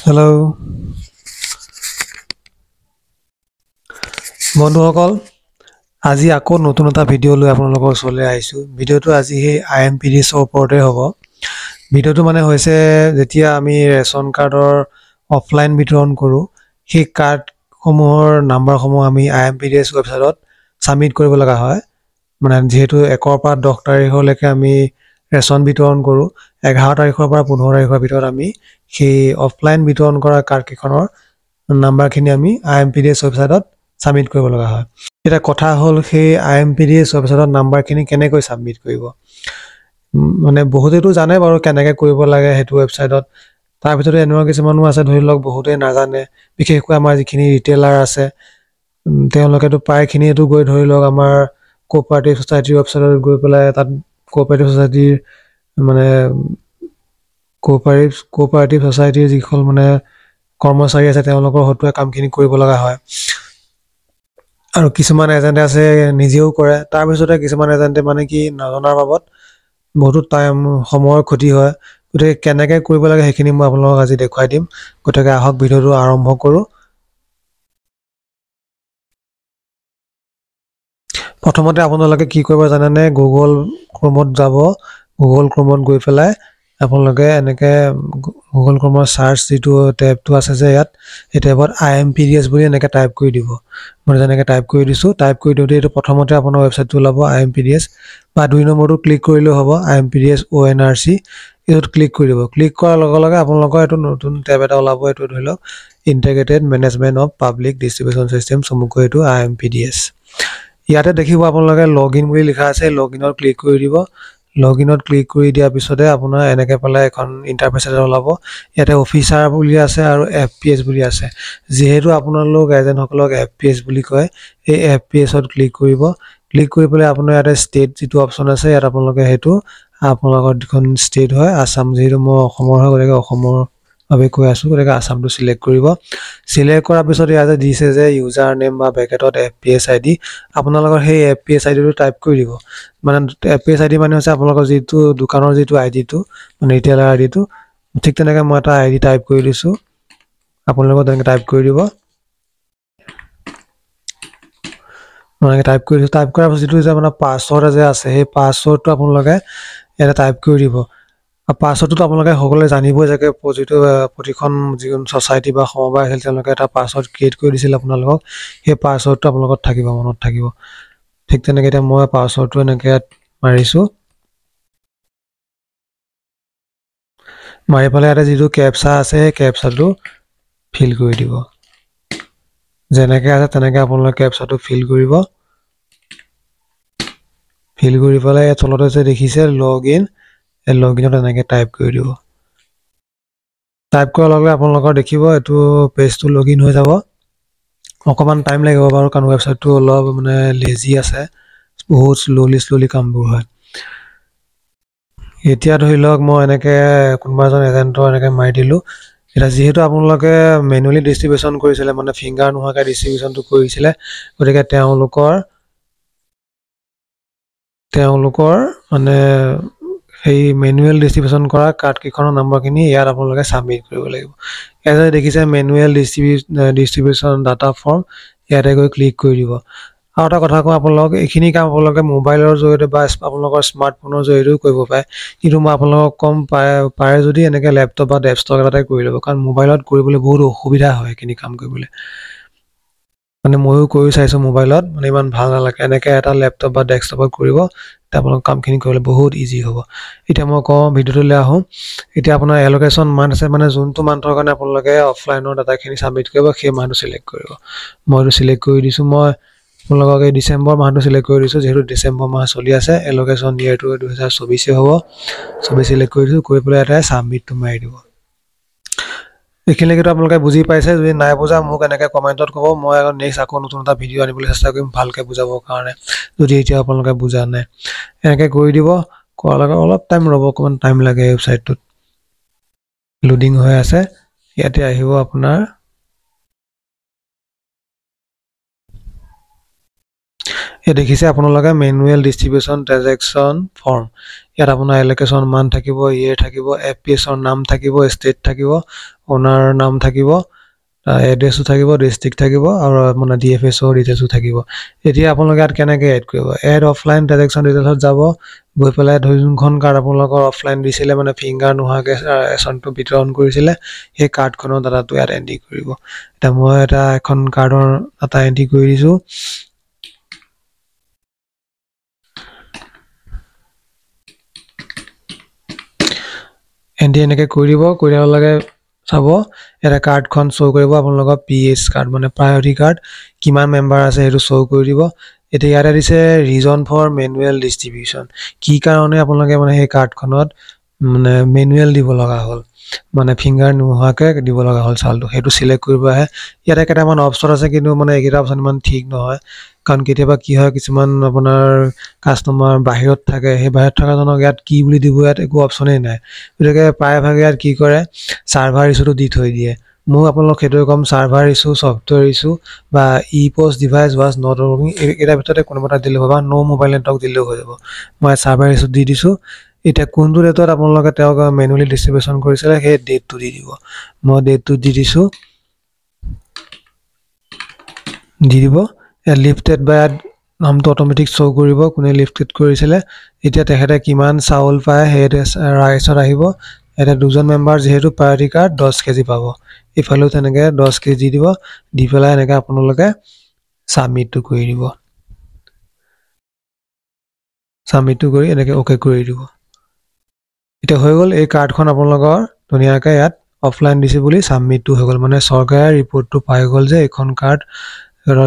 Hello' বন্ধুসকল, আজি আকৌ নতুন এটা ভিডিঅ' লৈ আপোনালোকৰ ওচৰলৈ আহিছোঁ। ভিডিঅ'টো আজি সেই IMPDSৰ ওপৰতে হ'ব। ভিডিঅ'টো মানে হৈছে যেতিয়া আমি ৰেচন কাৰ্ডৰ অফলাইন বিতৰণ কৰোঁ, সেই কাৰ্ডসমূহৰ নাম্বাৰসমূহ আমি IMPDS ৱেবছাইটত ছাবমিট কৰিব লগা হয়। মানে যিহেতু 1ৰ পৰা 10 তাৰিখলৈকে আমি ৰেচন বিতৰণ কৰোঁ, 11 তাৰিখৰ পৰা 15 তাৰিখৰ ভিতৰত আমি সেই অফলাইন বিতৰণ কৰা কাৰ্ডকেইখনৰ নাম্বাৰখিনি আমি IMPDS ৱেবছাইটত ছাবমিট কৰিব লগা হয়। এতিয়া কথা হ'ল সেই IMPDS ৱেবছাইটত নাম্বাৰখিনি কেনেকৈ ছাবমিট কৰিব। মানে বহুতেতো জানে বাৰু কেনেকৈ কৰিব লাগে সেইটো ৱেবছাইটত। তাৰ ভিতৰত এনেকুৱা কিছুমানো আছে, ধৰি লওক বহুতেই নাজানে, বিশেষকৈ আমাৰ যিখিনি ৰিটেইলাৰ আছে তেওঁলোকেতো প্ৰায়খিনিয়েতো গৈ ধৰি লওক আমাৰ কোঅপাৰেটিভ ছ'চাইটিৰ ৱেবছাইটত গৈ পেলাই তাত কোঅপাৰেটিভ ছ'চাইটিৰ মানে কোঅপাৰেটিভ ছ'চাইটিৰ যিখন মানে কৰ্মচাৰী আছে তেওঁলোকৰ হতুৱাই কামখিনি কৰিব লগা হয়। আৰু কিছুমান এজেণ্টে আছে নিজেও কৰে। তাৰপিছতে কিছুমান এজেণ্টে মানে কি নজনাৰ বাবদ বহুতো সময়ৰ ক্ষতি হয়। গতিকে কেনেকৈ কৰিব লাগে সেইখিনি মই আপোনালোকক আজি দেখুৱাই দিম। গতিকে আহক ভিডিঅ'টো আৰম্ভ কৰোঁ। প্ৰথমতে আপোনালোকে কি কৰিব জানেনে, গুগল ক্ৰমত যাব। গুগল ক্ৰমত গৈ পেলাই আপোনালোকে এনেকৈ গুগল ক্ৰমৰ চাৰ্চ যিটো টেবটো আছে যে ইয়াত, এই টেবত IMPDS বুলি এনেকৈ টাইপ কৰি দিব। মই যেনেকৈ টাইপ কৰি দিছোঁ, টাইপ কৰি দিওঁতে এইটো প্ৰথমতে আপোনাৰ ৱেবছাইটটো ওলাব IMPDS, বা 2 নম্বৰটো ক্লিক কৰিলেও হ'ব IMPDS ONRC। এইটোত ক্লিক কৰি দিব। ক্লিক কৰাৰ লগে লগে আপোনালোকৰ এইটো নতুন টেব এটা ওলাব। এইটো ধৰি লওক integrated management of public distribution system, চমুকৈ এইটো IMPDS। ইয়াতে দেখিব আপোনালোকে লগইন বুলি লিখা আছে, লগইনত ক্লিক কৰি দিব। লগইনত ক্লিক কৰি দিয়াৰ পিছতে আপোনাৰ এনেকৈ পেলাই এখন ইণ্টাৰফেচ এটা ওলাব। ইয়াতে অফিচাৰ বুলি আছে আৰু FPS বুলি আছে। যিহেতু আপোনালোক এজেণ্টসকলক FPS বুলি কয়, এই FPSত ক্লিক কৰিব। ক্লিক কৰি পেলাই আপোনাৰ ইয়াতে ষ্টেট যিটো অপশ্যন আছে, ইয়াত আপোনালোকে সেইটো আপোনালোকৰ যিখন ষ্টেট হয় আছাম, যিহেতু মই অসমৰ হয় গতিকে অসমৰ বাবে কৈ আছোঁ, গতিকে আছামটো চিলেক্ট কৰিব। চিলেক্ট কৰাৰ পিছত ইয়াতে দিছে যে ইউজাৰ নেম বা ব্ৰেকেটত FPS ID, আপোনালোকৰ সেই FPS IDটো টাইপ কৰি দিব। মানে FPS ID মানে হৈছে আপোনালোকৰ যিটো দোকানৰ যিটো আইডিটো, মানে ৰিটেইলাৰ আইডিটো। ঠিক তেনেকৈ মই এটা ID টাইপ কৰি দিছোঁ, আপোনালোকে তেনেকৈ টাইপ কৰি দিব। মই টাইপ কৰি দিছোঁ। টাইপ কৰাৰ পিছত যিটো যে আপোনাৰ পাছৱৰ্ড যে আছে, সেই পাছৱৰ্ডটো আপোনালোকে ইয়াতে টাইপ কৰি দিব। আৰু পাছৱৰ্ডটো আপোনালোকে সকলোৱে জানিবই চাগে, প্ৰতিখন যিখন ছ'চাইটি বা সমবায় আছিল তেওঁলোকে এটা পাছৱৰ্ড ক্ৰিয়েট কৰি দিছিল আপোনালোকক। সেই পাছৱৰ্ডটো আপোনালোকৰ থাকিব, মনত থাকিব। ঠিক তেনেকৈ এতিয়া মই পাছৱৰ্ডটো এনেকৈ ইয়াত মাৰিছোঁ। মাৰি পেলাই ইয়াতে যিটো কেপচা আছে সেই কেপচাটো ফিল কৰি দিব। যেনেকৈ আছে তেনেকৈ আপোনালোকে কেপচাটো ফিল কৰিব। ফিল কৰি পেলাই ইয়াত তলতে যে দেখিছে লগইন, এই লগইনত এনেকৈ টাইপ কৰি দিব। টাইপ কৰাৰ লগে লগে আপোনালোকৰ দেখিব এইটো পেজটো লগইন হৈ যাব। অকণমান টাইম লাগিব বাৰু, কাৰণ ৱেবছাইটটো অলপ মানে লেজি আছে, বহুত শ্ল'লি কামবোৰ হয়। এতিয়া ধৰি লওক মই এনেকৈ কোনোবা এজন এজেণ্টৰ এনেকৈ মাৰি দিলোঁ। এতিয়া যিহেতু আপোনালোকে মেনুৱেলি ডিষ্ট্ৰিবিউশ্যন কৰিছিলে, মানে ফিংগাৰ নোহোৱাকৈ ডিষ্ট্ৰিবিউশ্যনটো কৰিছিলে, গতিকে তেওঁলোকৰ মানে সেই মেনুৱেল ডিষ্ট্ৰিবিউশ্যন কৰা কাৰ্ডকেইখনৰ নম্বৰখিনি ইয়াত আপোনালোকে ছাবমিট কৰিব লাগিব। ইয়াতে দেখিছে মেনুৱেল ডিষ্ট্ৰিবিউশ্যন ডাটা ফৰ্ম, ইয়াতে গৈ ক্লিক কৰি দিব। আৰু এটা কথা কওঁ আপোনালোকক, এইখিনি কাম আপোনালোকে মোবাইলৰ জৰিয়তে বা আপোনালোকৰ স্মাৰ্টফোনৰ জৰিয়তেও কৰিব পাৰে। কিন্তু মই আপোনালোকক কম, পাৰে যদি এনেকৈ লেপটপ বা ডেস্কটপ এটাতে কৰি ল'ব, কাৰণ মোবাইলত কৰিবলৈ বহুত অসুবিধা হয় এইখিনি কাম কৰিবলৈ। মানে ময়ো কৰি চাইছোঁ মোবাইলত, মানে ইমান ভাল নালাগে। এনেকৈ এটা লেপটপ বা ডেস্কটপত কৰিব, তেতিয়া আপোনালোকৰ কামখিনি কৰিবলৈ বহুত ইজি হ'ব। এতিয়া মই কওঁ ভিডিঅ'টোলৈ আহোঁ। এতিয়া আপোনাৰ এল'কেশ্যন মান্থ আছে, মানে যোনটো মান্থৰ কাৰণে আপোনালোকে অফলাইনৰ ডাটাখিনি ছাবমিট কৰিব সেই মান্থটো চিলেক্ট কৰিব। মই এইটো চিলেক্ট কৰি দিছোঁ। মই আপোনালোকক এই ডিচেম্বৰ মাহটো চিলেক্ট কৰি দিছোঁ, যিহেতু ডিচেম্বৰ মাহ চলি আছে। এল'কেশ্যন ইয়েৰটো 2024 হ'ব। 24 চিলেক্ট কৰি দিছোঁ। কৰি পেলাই ইয়াতে ছাবমিটটো মাৰি দিব। এইখিনিলৈকেতো আপোনালোকে বুজি পাইছে। যদি নাই বুজা মোক এনেকৈ কমেণ্টত ক'ব, মই নেক্সট আকৌ নতুন এটা ভিডিঅ' আনিবলৈ চেষ্টা কৰিম ভালকৈ বুজাবৰ কাৰণে, যদি এতিয়া আপোনালোকে বুজা নাই। এনেকৈ কৰি দিব। কৰাৰ লগে অলপ টাইম ৰ'ব, অকণমান টাইম লাগে। ৱেবছাইটটোত লোডিং হৈ আছে। ইয়াতে আহিব আপোনাৰ এই দেখিছে আপোনালোকে মেনুৱেল ডিষ্ট্ৰিবিউচন ট্ৰানজেকশ্যন ফৰ্ম ইয়াত আপোনাৰ এলোকেশ্যন মান থাকিব ইয়েৰ থাকিব এফপিএছৰ নাম থাকিব ষ্টেট থাকিব ওনাৰ নাম থাকিব এড্ৰেছটো থাকিব ডিষ্ট্ৰিক্ট থাকিব আৰু মানে ডিএফএছৰ ডিটেইলছো থাকিব এতিয়া আপোনালোকে ইয়াত কেনেকৈ এড কৰিব এড অফলাইন ট্ৰানজেকশ্যন ডিটেইলছত যাব গৈ পেলাই যোনখন কাৰ্ড আপোনালোকৰ অফলাইন দিছিলে মানে ফিংগাৰ নোহোৱাকৈ ৰেচনটো বিতৰণ কৰিছিলে সেই কাৰ্ডখনৰ ডাটাটো ইয়াত এণ্ট্ৰি কৰিব এতিয়া মই এখন কাৰ্ডৰ ডাটা এণ্ট্ৰি কৰি দিছোঁ এণ্ট্ৰি এনেকৈ কৰি দিব কৰি দিব লাগে চাব এটা কাৰ্ডখন শ্ব' কৰিব আপোনালোকৰ পিএইচ কাৰ্ড মানে প্ৰায়ৰিটি কাৰ্ড কিমান মেম্বাৰ আছে সেইটো শ্ব' কৰি দিব এতিয়া ইয়াতে দিছে ৰিজন ফৰ মেনুৱেল ডিষ্ট্ৰিবিউচন কি কাৰণে আপোনালোকে মানে সেই কাৰ্ডখনত মানে মেনুৱেল দিব লগা হ'ল মানে ফিংগাৰ নোহোৱাকৈ দিব লগা হ'ল চাউলটো সেইটো চিলেক্ট কৰিব আহে ইয়াতে কেইটামান অপশ্যন আছে কিন্তু মানে এইকেইটা অপশ্যন ইমান ঠিক নহয় কাৰণ কেতিয়াবা কি হয় কিছুমান আপোনাৰ কাষ্টমাৰ বাহিৰত থাকে সেই বাহিৰত থকাজনক ইয়াত কি বুলি দিব ইয়াত একো অপশ্যনেই নাই গতিকে প্ৰায়ভাগে ইয়াত কি কৰে ছাৰ্ভাৰ ইছ্যুটো দি থৈ দিয়ে মোক আপোনালোক সেইটোৱে ক'ম ছাৰ্ভাৰ ইছ্যু ছফ্টৱেৰ ইছ্যু বা ই পষ্ট ডিভাইচ ৱাজ নট ৱৰ্কিং এইকেইটাৰ ভিতৰতে কোনোবা এটা দিলেও হ'ব বা ন' মোবাইল নেটৱৰ্ক দিলেও হৈ যাব মই ছাৰ্ভাৰ ইছ্যু দি দিছোঁ এতিয়া কোনটো ডেটত আপোনালোকে তেওঁক মেনুৱেলি ডিষ্ট্ৰিবিউচন কৰিছিলে সেই ডেটটো দি দিব মই ডেটটো দি দিছোঁ দি দিব লিফটেড বা ইয়াত নামটো অট'মেটিক শ্ব' কৰিব কোনে লিফটেড কৰিছিলে এতিয়া তেখেতে কিমান চাউল পায় সেই ৰাইচত আহিব এটা দুজন মেম্বাৰ যিহেতু প্ৰায়ৰিটি কাৰ্ড 10 কেজি পাব ইফালেও তেনেকৈ 10 কেজি দিব দি পেলাই এনেকৈ আপোনালোকে ছাবমিটটো কৰি দিব ছাবমিটটো কৰি এনেকৈ অ'কে কৰি দিব এতিয়া হৈ গ'ল এই কাৰ্ডখন আপোনালোকৰ ধুনীয়াকৈ ইয়াত অফলাইন দিছে বুলি ছাবমিটটো হৈ গ'ল মানে চৰকাৰে ৰিপৰ্টটো পাই গ'ল যে এইখন কাৰ্ড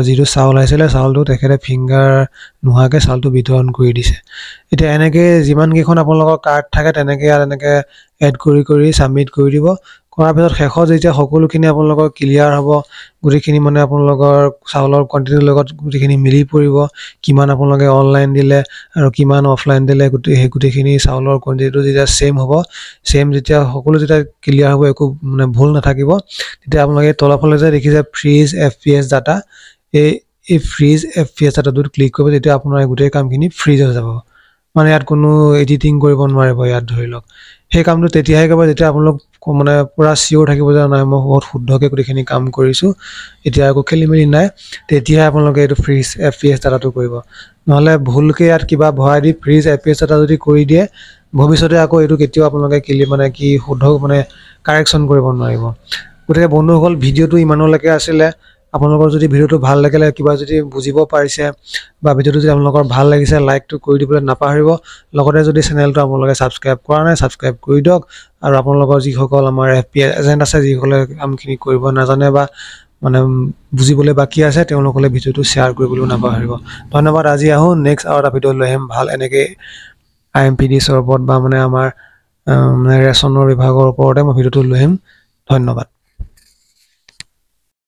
যিটো চাউল আহিছিলে চাউলটো তেখেতে ফিংগাৰ নোহোৱাকৈ চাউলটো বিতৰণ কৰি দিছে এতিয়া এনেকৈ যিমানকেইখন আপোনালোকৰ কাৰ্ড থাকে তেনেকৈ ইয়াত এনেকৈ এড কৰি ছাবমিট কৰি দিব কৰাৰ পিছত শেষত যেতিয়া সকলোখিনি আপোনালোকৰ ক্লিয়াৰ হ'ব গোটেইখিনি মানে আপোনালোকৰ চাউলৰ কোৱাণ্টিটিৰ লগত গোটেইখিনি মিলি পৰিব কিমান আপোনালোকে অনলাইন দিলে আৰু কিমান অফলাইন দিলে গোটেইখিনি চাউলৰ কোৱাণ্টিটিটো যেতিয়া ছেম হ'ব ছেম যেতিয়া সকলো যেতিয়া ক্লিয়াৰ হ'ব একো মানে ভুল নাথাকিব তেতিয়া আপোনালোকে তলৰফালে যে দেখিছে ফ্ৰিজ এফপিএছ ডাটা এই ফ্ৰিজ এফপিএছ ডাটাটোত ক্লিক কৰিব তেতিয়া আপোনাৰ গোটেই কামখিনি ফ্ৰিজ হৈ যাব মানে ইয়াত কোনো এডিটিং কৰিব নোৱাৰিব ইয়াত ধৰি লওক সেই কামটো তেতিয়াহে কৰিব যেতিয়া আপোনালোক মানে পূৰা চিয়'ৰ থাকিব যে নাই মই বহুত শুদ্ধকৈ গোটেইখিনি কাম কৰিছোঁ এতিয়া একো খেলি মেলি নাই তেতিয়াহে আপোনালোকে এইটো ফ্ৰিজ এফপিএছ ডাটাটো কৰিব নহ'লে ভুলকৈ ইয়াত কিবা ভৰাই দি ফ্ৰিজ এফপিএছ ডাটা যদি কৰি দিয়ে ভৱিষ্যতে আকৌ এইটো কেতিয়াও আপোনালোকে মানে কি শুদ্ধ মানে কাৰেকশ্যন কৰিব নোৱাৰিব গতিকে বন্ধুসকল ভিডিঅ'টো ইমানলৈকে আছিলে আপোনালোকৰ যদি ভিডিঅ'টো ভাল লাগিলে কিবা যদি বুজিব পাৰিছে বা ভিডিঅ'টো যদি আপোনালোকৰ ভাল লাগিছে লাইকটো কৰি দিবলৈ নাপাহৰিব লগতে যদি চেনেলটো আপোনালোকে ছাবস্ক্ৰাইব কৰা নাই ছাবস্ক্ৰাইব কৰি দিয়ক আৰু আপোনালোকৰ যিসকল আমাৰ এফপিএছ এজেণ্ট আছে যিসকলে কামখিনি কৰিব নাজানে বা মানে বুজিবলৈ বাকী আছে তেওঁলোকলৈ ভিডিঅ'টো শ্বেয়াৰ কৰিবলৈও নাপাহৰিব ধন্যবাদ আজি আহোঁ নেক্সট আৰু এটা ভিডিঅ' লৈ আহিম ভাল এনেকৈ IMPDছৰ ওপৰত বা মানে আমাৰ মানে ৰেচনৰ বিভাগৰ ওপৰতে মই ভিডিঅ'টো লৈ আহিম ধন্যবাদ